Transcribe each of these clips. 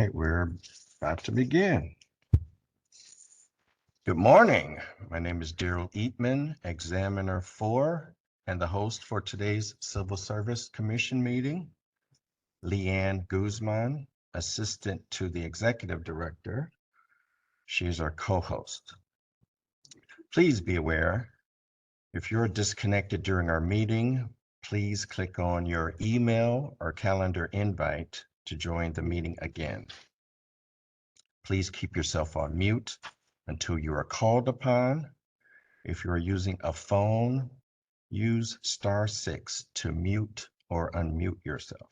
right, we're about to begin. Good morning. My name is Daryl Eatman, Examiner 4, and the host for today's Civil Service Commission meeting. Leanne Guzman, Assistant to the Executive Director. She is our co-host. Please be aware, if you're disconnected during our meeting, please click on your email or calendar invite to join the meeting again. Please keep yourself on mute until you are called upon. If you are using a phone, use *6 to mute or unmute yourself.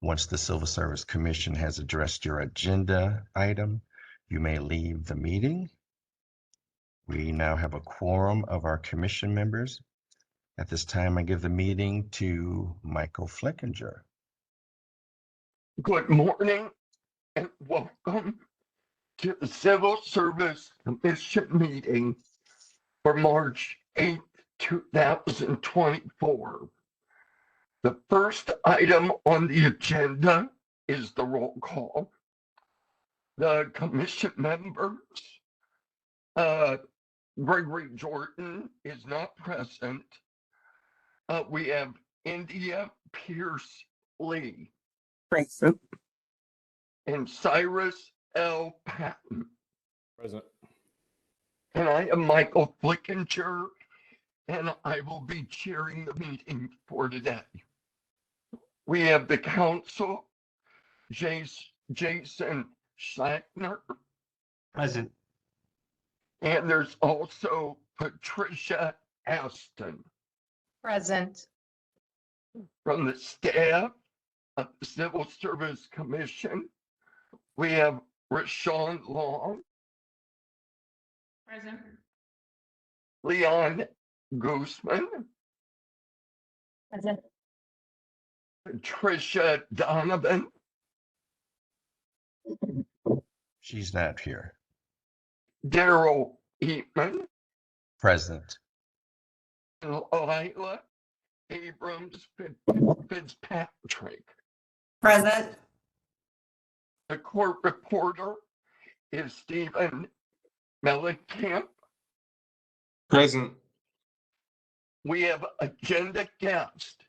Once the Civil Service Commission has addressed your agenda item, you may leave the meeting. We now have a quorum of our commission members. At this time, I give the meeting to Michael Flickinger. Good morning and welcome to the Civil Service Commission meeting for March 8th, 2024. The first item on the agenda is the roll call. The commission members, Gregory Jordan is not present. We have India Pierce Lee. Present. And Cyrus L. Patton. Present. And I am Michael Flickinger, and I will be chairing the meeting for today. We have the council, Jason Schlackner. Present. And there's also Patricia Aston. Present. From the staff of the Civil Service Commission, we have Rashawn Long. Present. Leon Guzman. Present. Patricia Donovan. She's not here. Daryl Eatman. Present. And Lila Abrams Fitzpatrick. Present. The court reporter is Stephen Mellencamp. Present. We have agenda guest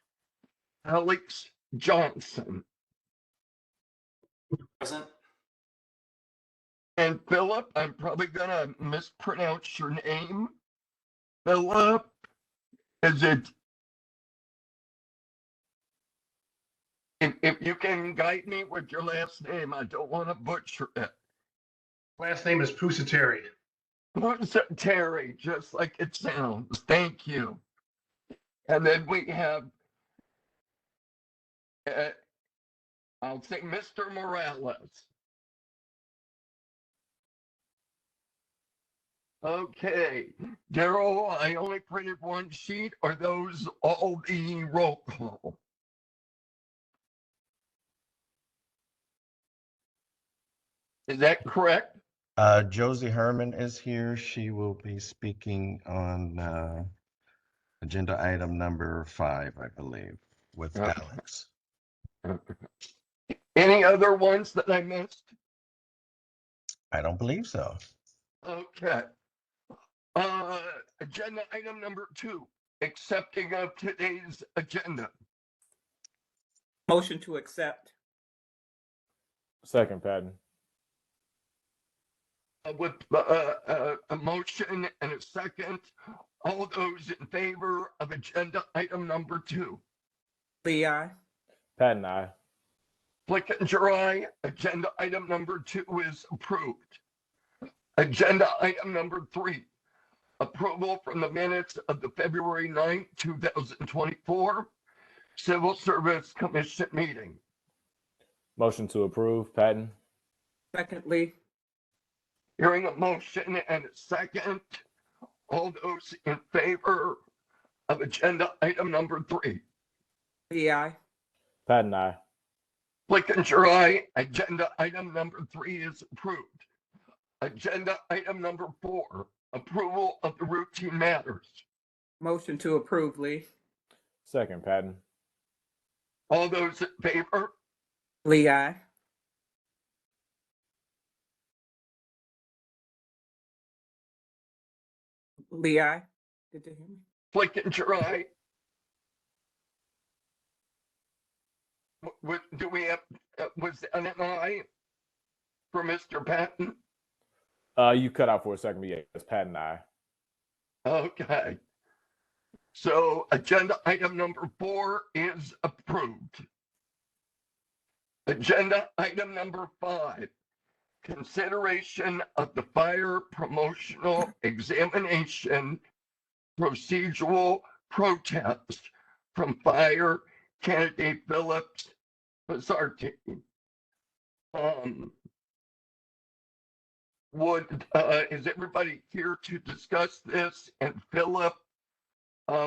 Alex Johnson. Present. And Philip, I'm probably gonna mispronounce your name. Philip, is it? If you can guide me with your last name, I don't want to butcher it. Last name is Pusateri. Terry, just like it sounds. Thank you. And then we have, I'll say Mr. Morales. Okay, Daryl, I only printed one sheet. Are those all the roll call? Is that correct? Josie Herman is here. She will be speaking on agenda item number 5, I believe, with Okay. Alex. Any other ones that I missed? I don't believe so. Okay. Agenda item number 2, accepting of today's agenda. Motion to accept. Second, Patton. With a motion and a second, all those in favor of agenda item number 2. Lee, aye. Patton, aye. Flickinger, aye. Agenda item number 2 is approved. Agenda item number 3, approval from the minutes of the February 9th, 2024 Civil Service Commission meeting. Motion to approve, Patton. Secondly. Hearing a motion and a second, all those in favor of agenda item number 3. Lee, aye. Patton, aye. Flickinger, aye. Agenda item number 3 is approved. Agenda item number 4, approval of the routine matters. Motion to approve, Lee. Second, Patton. All those in favor? Lee, aye. Lee, aye. Did you hear me? Flickinger, aye. Do we have, was that an aye for Mr. Patton? You cut out for a second, but yeah, it's Patton, aye. Okay. So agenda item number 4 is approved. Agenda item number 5, consideration of the fire promotional examination procedural protest from fire candidate Phillips Bazarti. Is everybody here to discuss this? And Philip,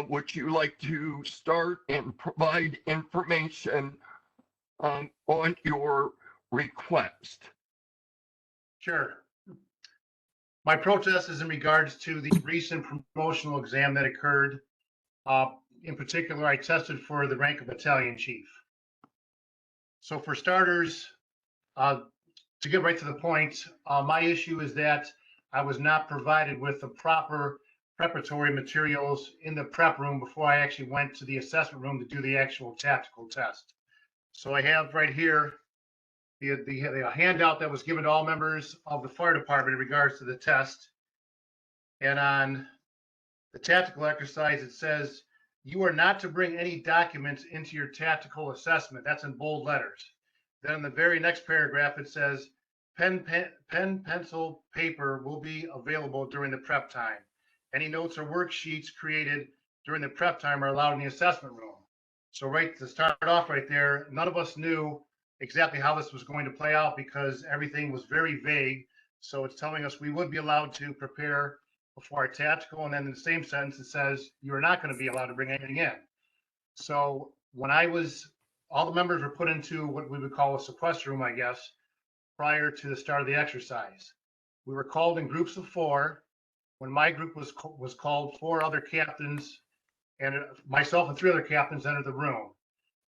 would you like to start and provide information on your request? Sure. My protest is in regards to the recent promotional exam that occurred. In particular, I tested for the rank of battalion chief. So for starters, to get right to the point, my issue is that I was not provided with the proper preparatory materials in the prep room before I actually went to the assessment room to do the actual tactical test. So I have right here the handout that was given to all members of the fire department in regards to the test. And on the tactical exercise, it says, you are not to bring any documents into your tactical assessment. That's in bold letters. Then in the very next paragraph, it says, pen, pencil, paper will be available during the prep time. Any notes or worksheets created during the prep time are allowed in the assessment room. So right to start off right there, none of us knew exactly how this was going to play out because everything was very vague. So it's telling us we would be allowed to prepare before our tactical, and then in the same sentence it says you are not going to be allowed to bring anything in. So when all the members were put into what we would call a sequester room, I guess, prior to the start of the exercise. We were called in groups of 4. When my group was called, 4 other captains and myself and 3 other captains entered the room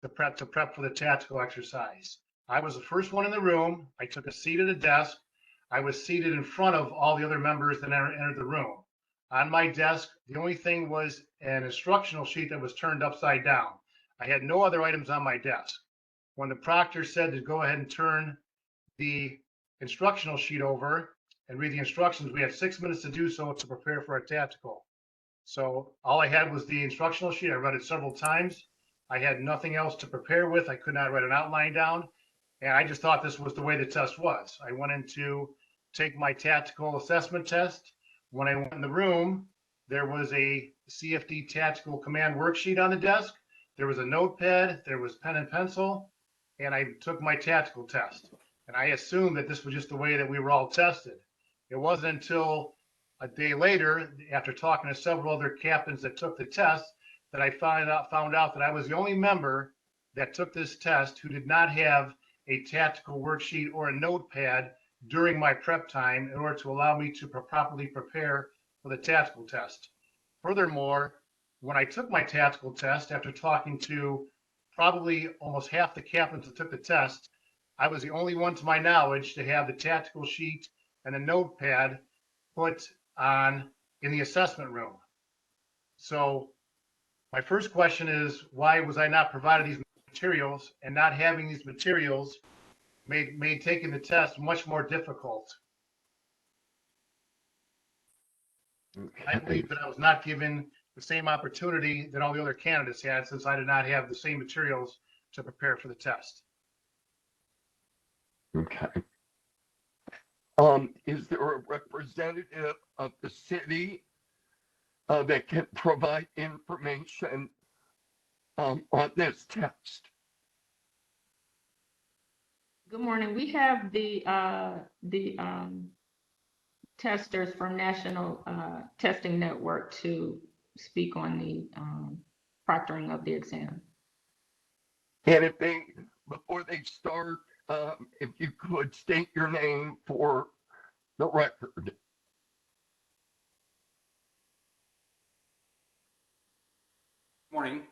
to prep for the tactical exercise. I was the first one in the room. I took a seat at a desk. I was seated in front of all the other members that entered the room. On my desk, the only thing was an instructional sheet that was turned upside down. I had no other items on my desk. When the proctor said to go ahead and turn the instructional sheet over and read the instructions, we had 6 minutes to do so to prepare for our tactical. So all I had was the instructional sheet. I read it several times. I had nothing else to prepare with. I could not write an outline down. And I just thought this was the way the test was. I went in to take my tactical assessment test. When I went in the room, there was a CFD tactical command worksheet on the desk. There was a notepad, there was pen and pencil, and I took my tactical test. And I assumed that this was just the way that we were all tested. It wasn't until a day later, after talking to several other captains that took the test, that I found out that I was the only member that took this test who did not have a tactical worksheet or a notepad during my prep time in order to allow me to properly prepare for the tactical test. Furthermore, when I took my tactical test, after talking to probably almost half the captains that took the test, I was the only one to my knowledge to have the tactical sheet and a notepad put on in the assessment room. So my first question is, why was I not provided these materials? And not having these materials made taking the test much more difficult. I believe that I was not given the same opportunity that all the other candidates had, since I did not have the same materials to prepare for the test. Okay. Is there a representative of the city that can provide information on this test? Good morning. We have the testers from National Testing Network to speak on the proctoring of the exam. And before they start, if you could state your name for the record. Morning.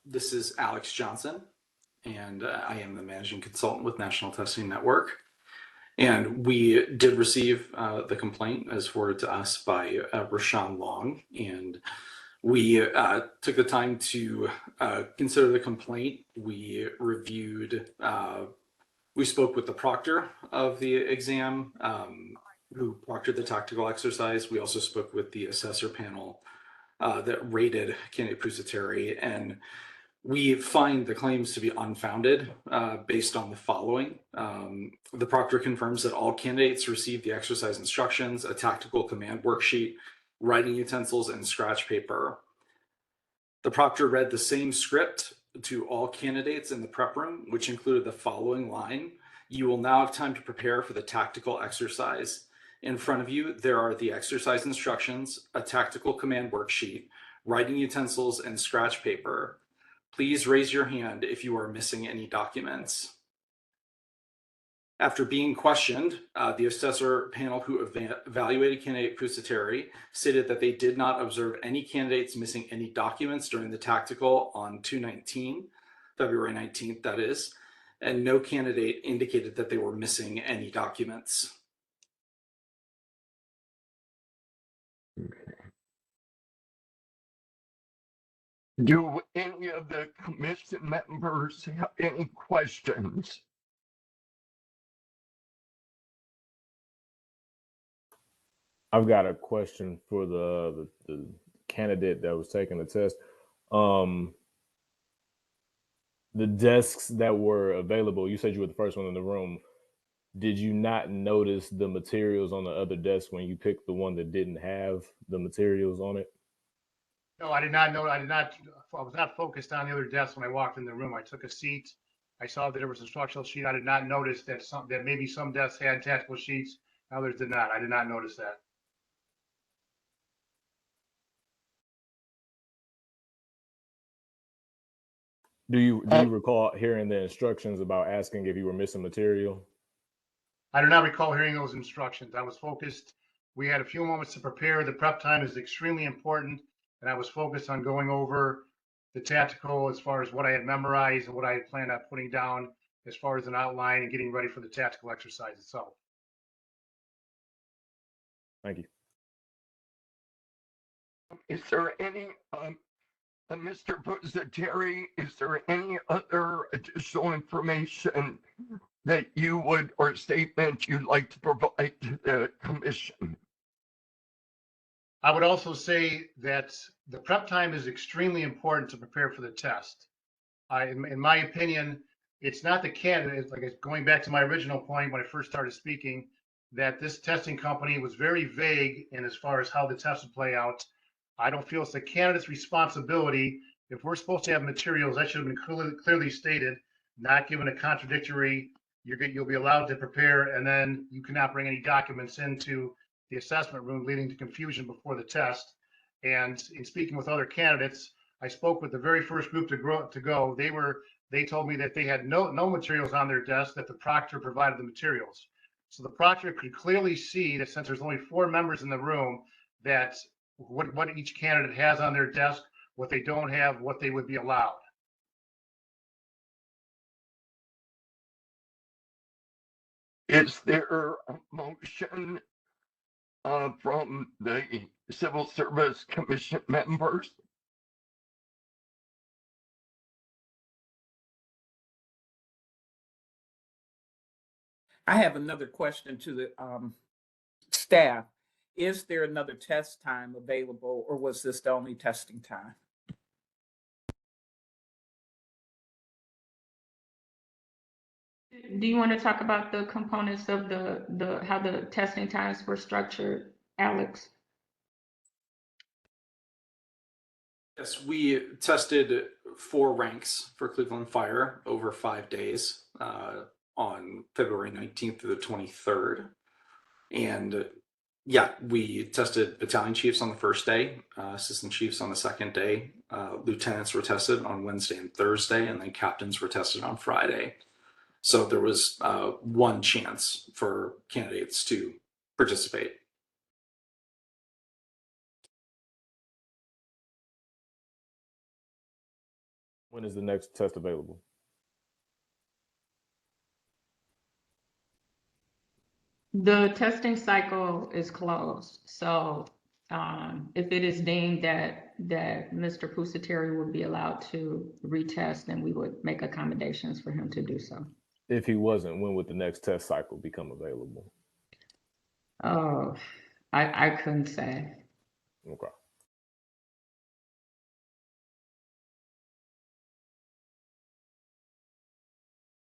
This is Alex Johnson, and I am the managing consultant with National Testing Network. And we did receive the complaint as forwarded to us by Rashawn Long, and we took the time to consider the complaint. We reviewed, we spoke with the proctor of the exam, who proctored the tactical exercise. We also spoke with the assessor panel that rated candidate Pusateri, and we find the claims to be unfounded based on the following. The proctor confirms that all candidates received the exercise instructions, a tactical command worksheet, writing utensils, and scratch paper. The proctor read the same script to all candidates in the prep room, which included the following line: "You will now have time to prepare for the tactical exercise. In front of you, there are the exercise instructions, a tactical command worksheet, writing utensils, and scratch paper. Please raise your hand if you are missing any documents." After being questioned, the assessor panel who evaluated candidate Pusateri stated that they did not observe any candidates missing any documents during the tactical on 2/19, February 19th, that is, and no candidate indicated that they were missing any documents. Do any of the commission members have any questions? I've got a question for the candidate that was taking the test. The desks that were available, you said you were the first one in the room. Did you not notice the materials on the other desk when you picked the one that didn't have the materials on it? No, I did not know. I was not focused on the other desk when I walked in the room. I took a seat. I saw that there was a instructional sheet. I did not notice that maybe some desks had tactical sheets, others did not. I did not notice that. Do you recall hearing the instructions about asking if you were missing material? I do not recall hearing those instructions. I was focused. We had a few moments to prepare. The prep time is extremely important, and I was focused on going over the tactical as far as what I had memorized and what I had planned on putting down as far as an outline and getting ready for the tactical exercise itself. Thank you. Is there any, Mr. Pusateri, is there any other additional information that you would, or statement you'd like to provide to the commission? I would also say that the prep time is extremely important to prepare for the test. In my opinion, it's not the candidate, like going back to my original point when I first started speaking, that this testing company was very vague in as far as how the test would play out. I don't feel it's the candidate's responsibility. If we're supposed to have materials, that should have been clearly stated, not given a contradictory, you'll be allowed to prepare, and then you cannot bring any documents into the assessment room, leading to confusion before the test. And in speaking with other candidates, I spoke with the very first group to go. They told me that they had no materials on their desk, that the proctor provided the materials. So the proctor could clearly see that since there's only 4 members in the room, that what each candidate has on their desk, what they don't have, what they would be allowed. Is there a motion from the Civil Service Commission members? I have another question to the staff. Is there another test time available, or was this the only testing time? Do you want to talk about the components of how the testing times were structured, Alex? Yes, we tested 4 ranks for Cleveland Fire over 5 days on February 19th through the 23rd. And yeah, we tested battalion chiefs on the first day, assistant chiefs on the second day, lieutenants were tested on Wednesday and Thursday, and then captains were tested on Friday. So there was 1 chance for candidates to participate. When is the next test available? The testing cycle is closed, so if it is deemed that Mr. Pusateri would be allowed to retest, then we would make accommodations for him to do so. If he wasn't, when would the next test cycle become available? Oh, I couldn't say. Okay.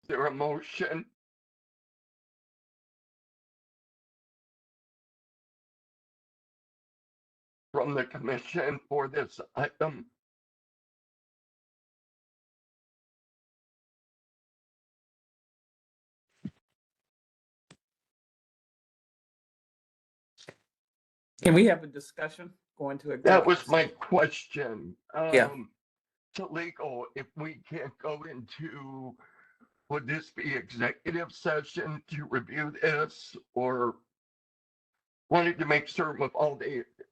Is there a motion? From the commission for this item? Can we have a discussion going to executive? That was my session? question. Yeah. To legal, if we can't go into, would this be executive session to review this, or wanted to make sure with all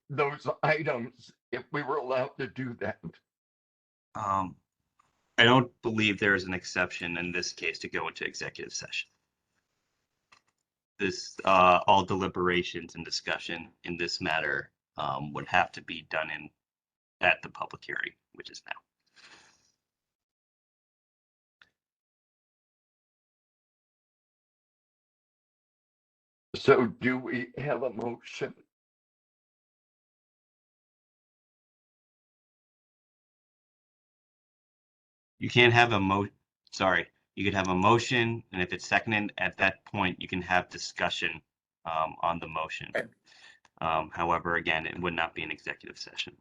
those items, if we were allowed to do that? I don't believe there is an exception in this case to go into executive session. This, all deliberations and discussion in this matter would have to be done at the public hearing, which is now. So do we have a motion? You can't have you could have a motion, and if it's seconded at that point, you can have discussion on the motion. Okay. However, again, it would not be an executive session.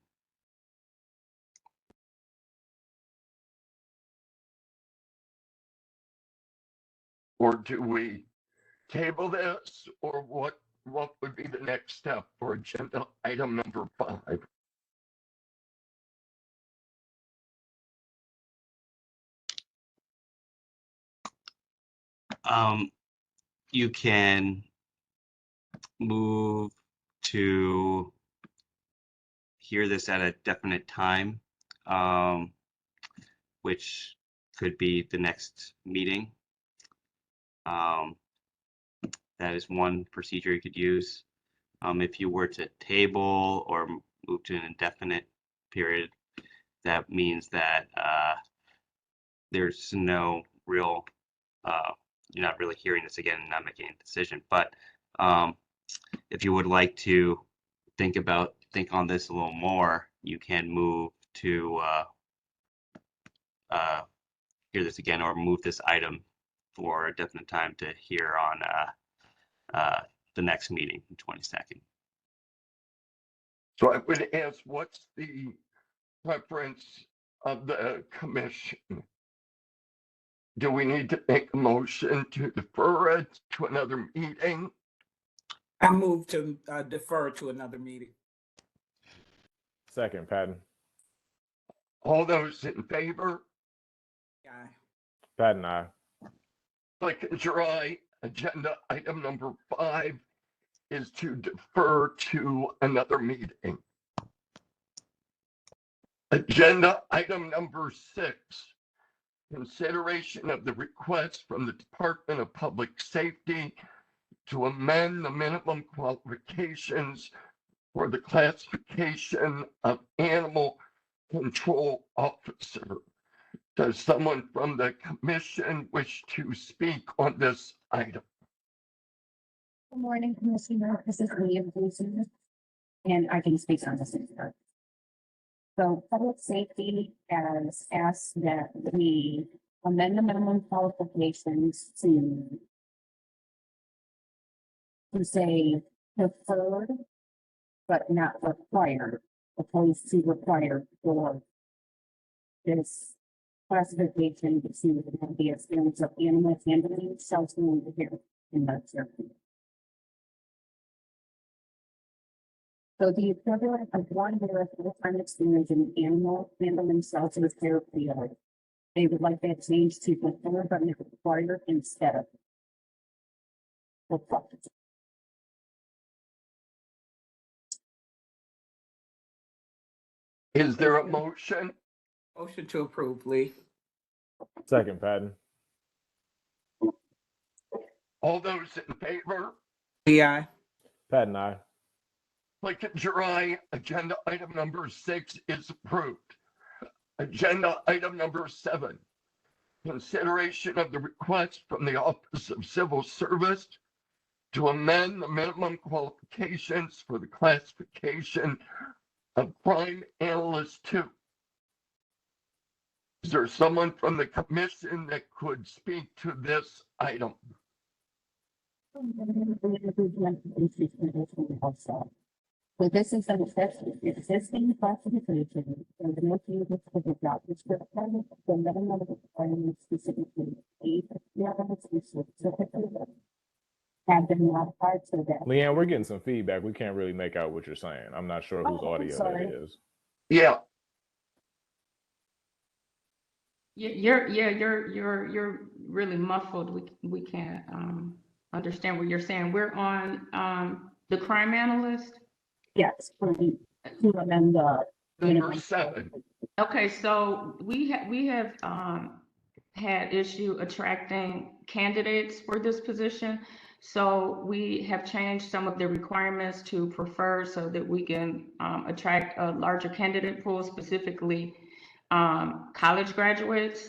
Or do we table this, or what would be the next step for agenda item number 5? You can move to hear this at a definite time, which could be the next meeting. That is one procedure you could use. If you were to table or move to an indefinite period, that means that there's no real, you're not really hearing this again and not making a decision. But if you would like to think on this a little more, you can move to hear this again, or move this item for a definite time to hear on the next meeting, the 22nd. So I would ask, what's the preference of the commission? Do we need to make a motion to defer it to another meeting? I move to defer to another meeting. Second, Patton. All those in favor? Aye. Patton, aye. Flickinger, aye. Agenda item number 5 is to defer to another meeting. Agenda item number 6, consideration of the request from the Department of Public Safety to amend the minimum qualifications for the classification of animal control officer. Does someone from the commission wish to speak on this item? Good morning, Commissioner. This is Leah Gleason, and I can speak on this. So public safety has asked that we amend the minimum qualifications to say preferred, but not required, opposed to required for this classification to have the experience of animal handling, sheltering, here in that circle. So the equivalent of 1 year of full-time experience in animal handling, shelter, care field. They would like that changed to preferred but not required instead of required. Is there a motion? Motion to approve, Lee. Second, Patton. All those in favor? Lee, aye. Patton, aye. Clickinger, aye. Agenda item number 6 is approved. Agenda item number 7, consideration of the request from the Office of Civil Service to amend the minimum qualifications for the classification of Crime Analyst 2. Is there someone from the commission that could speak to this item? So this is an existing classification and the most used for the job description, the minimum requirements specifically eight levels specifically have been modified so that. Leanne, we're getting some feedback. We can't really make out what you're saying. I'm not sure whose I'm audio sorry. that is. Yeah, You're really muffled. We can't understand what you're saying. We're on the crime analyst. Yes, for the, to amend the. number minimum 7. Okay, so we have had issue attracting candidates for this position. So we have changed some of the requirements to prefer so that we can attract a larger candidate pool, specifically college graduates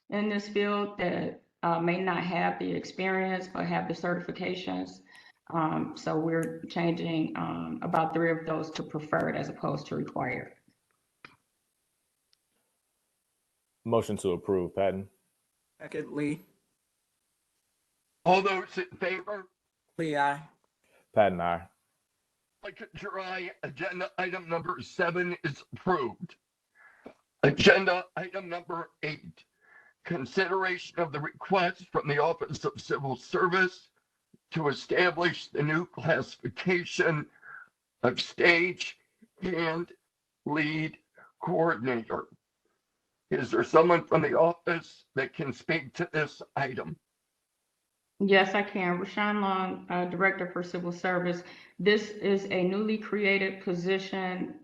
in this field that may not have the experience but have the certifications. So we're changing about 3 of those to preferred as opposed to required. Motion to approve, Patton. Second, Lee. All those in favor? Lee, aye. Patton, aye. Clickinger, aye. Agenda item number 7 is approved. Agenda item number 8, consideration of the request from the Office of Civil Service to establish the new classification of stage hand lead coordinator. Is there someone from the office that can speak to this item? Yes, I can. Rashawn Long, Director for Civil Service. This is a newly created position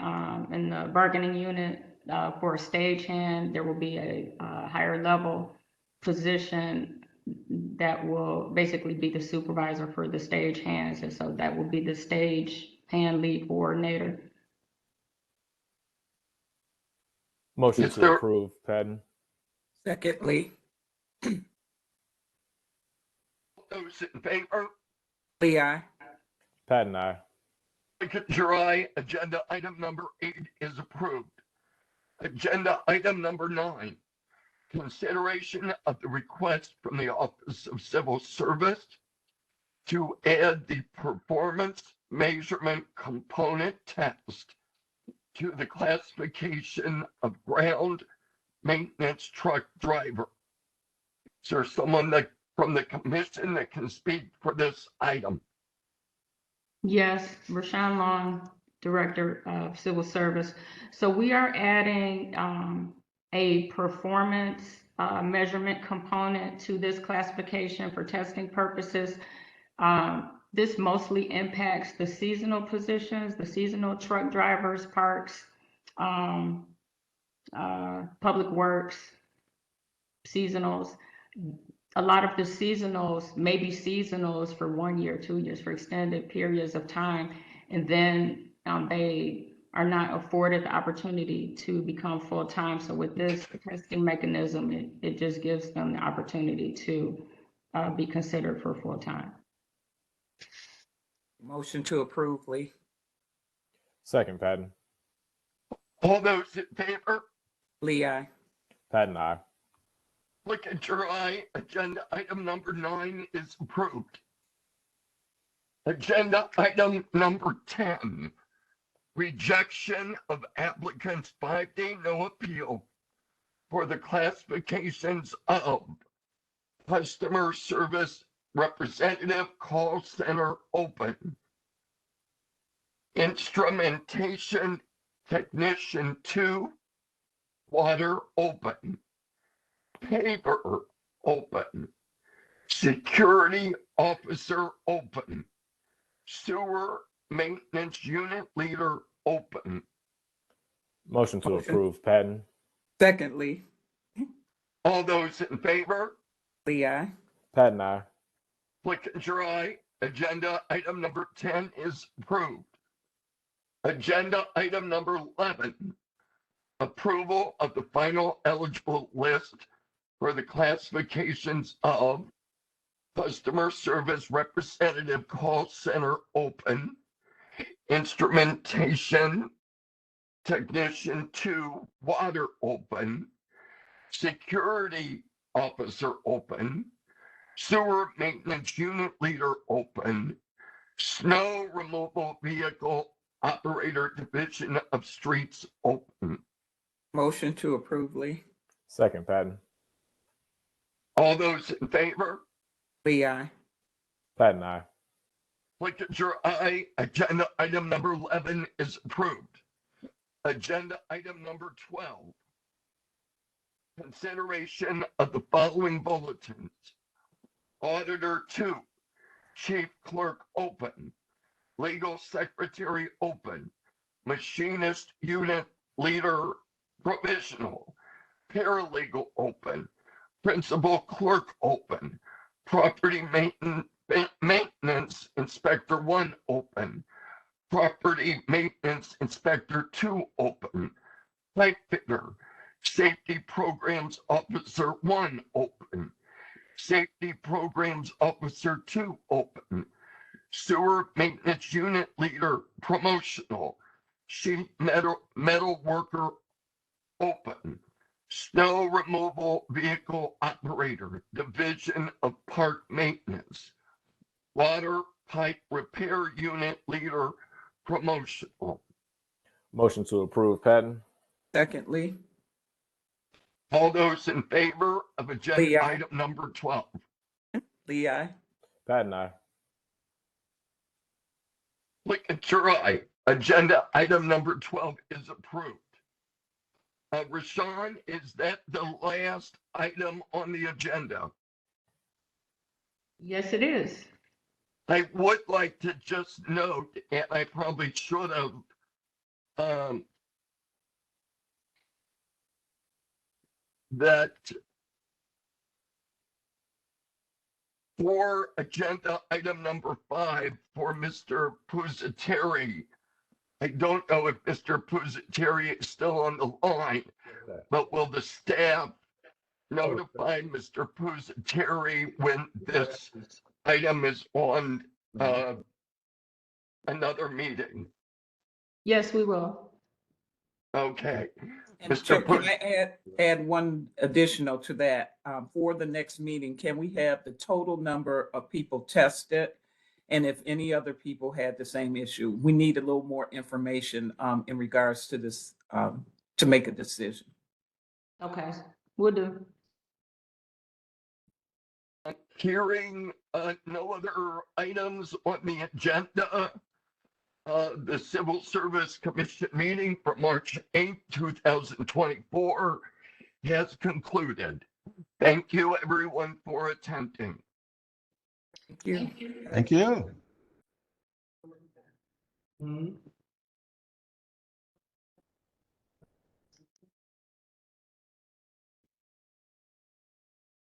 in the bargaining unit for a stagehand. There will be a higher level position that will basically be the supervisor for the stagehands, and so that will be the stagehand lead coordinator. Motion Is to there- approve, Patton. Second, Lee. Those in favor? Lee, aye. Patton, aye. Clickinger, aye. Agenda item number 8 is approved. Agenda item number 9, consideration of the request from the Office of Civil Service to add the performance measurement component test to the classification of ground maintenance truck driver. Is there someone that from the commission that can speak for this item? Yes, Rashawn Long, Director of Civil Service. So we are adding a performance measurement component to this classification for testing purposes. This mostly impacts the seasonal positions, the seasonal truck drivers, parks, public works, seasonals. A lot of the seasonals may be seasonals for 1 year, 2 years, for extended periods of time. And then they are not afforded the opportunity to become full-time. So with this testing mechanism, it just gives them the opportunity to be considered for full-time. Motion to approve, Lee. Second, Patton. All those in favor? Lee, aye. Patton, aye. Clickinger, aye. Agenda item number 9 is approved. Agenda item number 10, rejection of applicants' 5-day no appeal for the classifications of customer service representative call center open, instrumentation technician 2 water open, paper open, security officer open, sewer maintenance unit leader open. Motion to Motion. approve, Patton. Second, Lee. All those in favor? Lee, aye. Patton, aye. Clickinger, aye. Agenda item number 10 is approved. Agenda item number 11, approval of the final eligible list for the classifications of customer service representative call center open, instrumentation technician 2 water open, security officer open, sewer maintenance unit leader open, snow removal vehicle operator division of streets open. Motion to approve, Lee. Second, Patton. All those in favor? Lee, aye. Patton, aye. Clickinger, aye. Agenda item number 11 is approved. Agenda item number 12. Consideration of the following bulletins. Auditor 2, Chief Clerk open, Legal Secretary open, Machinist Unit Leader provisional, Paralegal open, Principal Clerk open, Property Maintenance Inspector 1 open, Property Maintenance Inspector 2 open, Pipe Fitter, Safety Programs Officer 1 open, Safety Programs Officer 2 open, Sewer Maintenance Unit Leader promotional, Sheet Metal Worker open, Snow Removal Vehicle Operator, Division of Park Maintenance, Water Pipe Repair Unit Leader promotional. Motion to approve, Patton. Second, Lee. All those in favor of agenda Lee, aye. item number 12? Lee, aye. Patton, aye. Clickinger, aye. Agenda item number 12 is approved. Rashawn, is that the last item on the agenda? Yes, it is. I would like to just note, and I probably should have, that for agenda item number 5 for Mr. Pusateri, I don't know if Mr. Pusateri is still on the line, but will the staff notify Mr. Pusateri when this item is on another meeting? Yes, we will. Okay. And Mr. Chair, can Pus- I add one additional to that? For the next meeting, can we have the total number of people tested? And if any other people had the same issue? We need a little more information in regards to this to make a decision. Okay, we'll do. Hearing no other items on the agenda, the Civil Service Commission meeting for March 8th, 2024 has concluded. Thank you, everyone, for attending. Thank you. Thank you. Mhm.